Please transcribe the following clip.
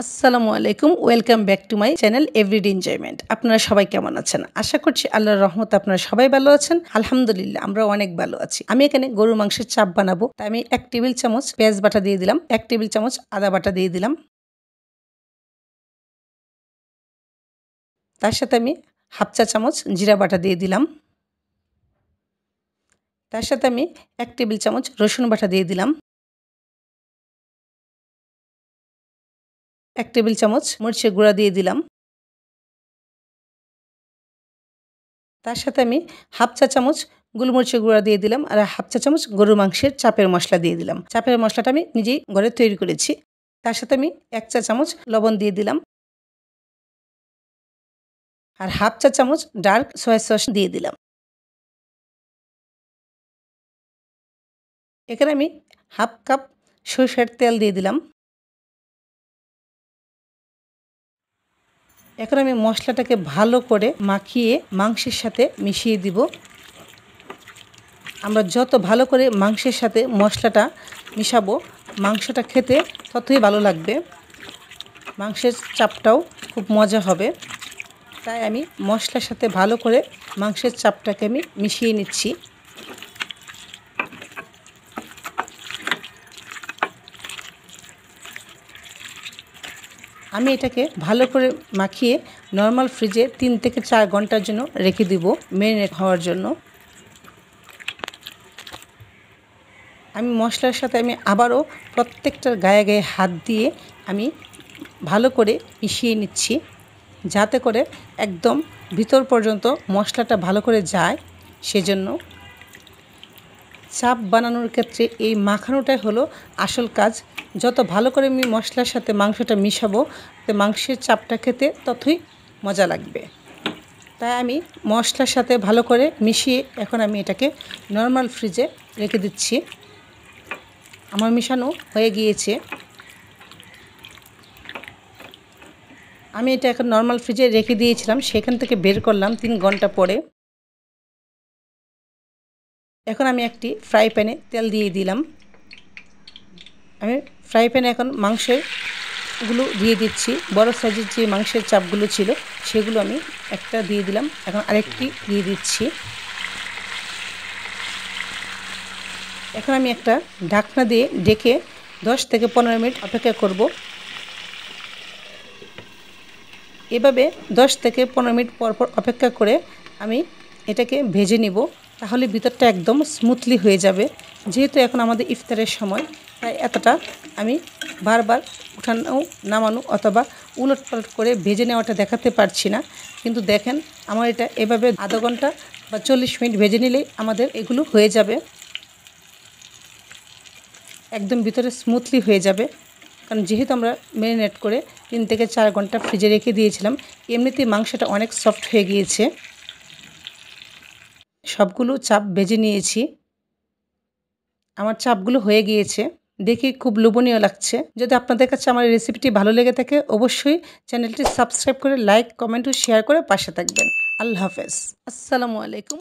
আসসালামু আলাইকুম, welcome back to my channel everyday enjoyment. আপনারা সবাই কেমন আছেন? আশা করছি আল্লাহর রহমতে আপনারা সবাই ভালো আছেন। আলহামদুলিল্লাহ আমরা অনেক ভালো আছি। আমি এখানে গরুর মাংসের চাপ বানাবো, তাই আমি 1 টেবিল চামচ পেঁয়াজ বাটা দিয়ে দিলাম, 1 টেবিল চামচ আদা বাটা দিয়ে দিলাম। তার সাথে আমি হাফ চা চামচ জিরা বাটা দিয়ে দিলাম। তার সাথে আমি 1 টেবিল চামচ রসুন বাটা দিয়ে দিলাম। 1 টেবিল চামচ মরিচের গুঁড়া দিয়ে দিলাম। তার সাথে আমি হাফ চা চামচ গোলমরিচের গুঁড়া দিয়ে দিলাম আর হাফ চা চামচ গরুর মাংসের চাপের মশলা দিয়ে দিলাম। চাপের মশলাটা আমি নিজেই ঘরে তৈরি করেছি। তার সাথে আমি 1 চা চামচ লবণ দিয়ে দিলাম আর হাফ চা চামচ ডার্ক সয়া সস দিয়ে দিলাম। এখানে আমি হাফ কাপ সরিষার তেল দিয়ে দিলাম। এখন আমি মশলাটাকে ভালো করে মাখিয়ে মাংসের সাথে মিশিয়ে দিব। আমরা যত ভালো করে মাংসের সাথে মশলাটা মিশাবো, মাংসটা খেতে ততই ভালো লাগবে। মাংসের চাপটাও খুব মজা হবে। তাই আমি মশলার সাথে ভালো করে মাংসের চাপটাকে আমি মিশিয়ে নিচ্ছি। আমি এটাকে ভালো করে মাখিয়ে নর্মাল ফ্রিজে 3 থেকে 4 ঘন্টার জন্য রেখে দিব ম্যারিনেট হওয়ার জন্য। আমি মশলার সাথে আমি আবারও প্রত্যেকটার গায়ে গায়ে হাত দিয়ে আমি ভালো করে মিশিয়ে নিচ্ছি, যাতে করে একদম ভিতর পর্যন্ত মশলাটা ভালো করে যায়। সেজন্য চাপ বানানোর ক্ষেত্রে এই মাখানোটাই হলো আসল কাজ। যত ভালো করে আমি মশলার সাথে মাংসটা মিশাবো, তো মাংসের চাপটা খেতে ততই মজা লাগবে। তাই আমি মশলার সাথে ভালো করে মিশিয়ে এখন আমি এটাকে নর্মাল ফ্রিজে রেখে দিচ্ছি। আমার মিশানো হয়ে গিয়েছে। আমি এটা এখন নর্মাল ফ্রিজে রেখে দিয়েছিলাম, সেখান থেকে বের করলাম 3 ঘন্টা পরে। এখন আমি একটি ফ্রাই প্যানে তেল দিয়ে দিলাম। আমি ফ্রাই প্যানে এখন মাংসগুলো দিয়ে দিচ্ছি। বড় সাইজের যে মাংসের চাপগুলো ছিল সেগুলো আমি একটা দিয়ে দিলাম, এখন আরেকটি দিয়ে দিচ্ছি। এখন আমি একটা ঢাকনা দিয়ে ঢেকে 10 থেকে 15 মিনিট অপেক্ষা করব। এভাবে 10 থেকে 15 মিনিট পর পর অপেক্ষা করে আমি এটাকে ভেজে নিব, তাহলে ভিতরটা একদম স্মুথলি হয়ে যাবে। যেহেতু এখন আমাদের ইফতারের সময়, তাই এতটা আমি বারবার উঠানো নামানো অথবা উলটপালট করে ভেজে নেওয়াটা দেখাতে পারছি না। কিন্তু দেখেন, আমার এটা এভাবে আধা ঘন্টা বা 40 মিনিট ভেজে নিলেই আমাদের এগুলো হয়ে যাবে, একদম ভিতরে স্মুথলি হয়ে যাবে। কারণ যেহেতু আমরা ম্যারিনেট করে 3 থেকে 4 ঘন্টা ফ্রিজে রেখে দিয়েছিলাম, এমনিতেই মাংসটা অনেক সফট হয়ে গিয়েছে। সবগুলো চাপ ভেজে নিয়েছি। আমার চাপগুলো হয়ে গিয়েছে, দেখে খুব লোভনীয় লাগছে। যদি আপনাদের কাছে আমার এই রেসিপিটি ভালো লেগে থাকে, অবশ্যই চ্যানেলটি সাবস্ক্রাইব করে লাইক, কমেন্ট ও শেয়ার করে পাশে থাকবেন। আল্লাহ হাফেজ। আসসালামু আলাইকুম।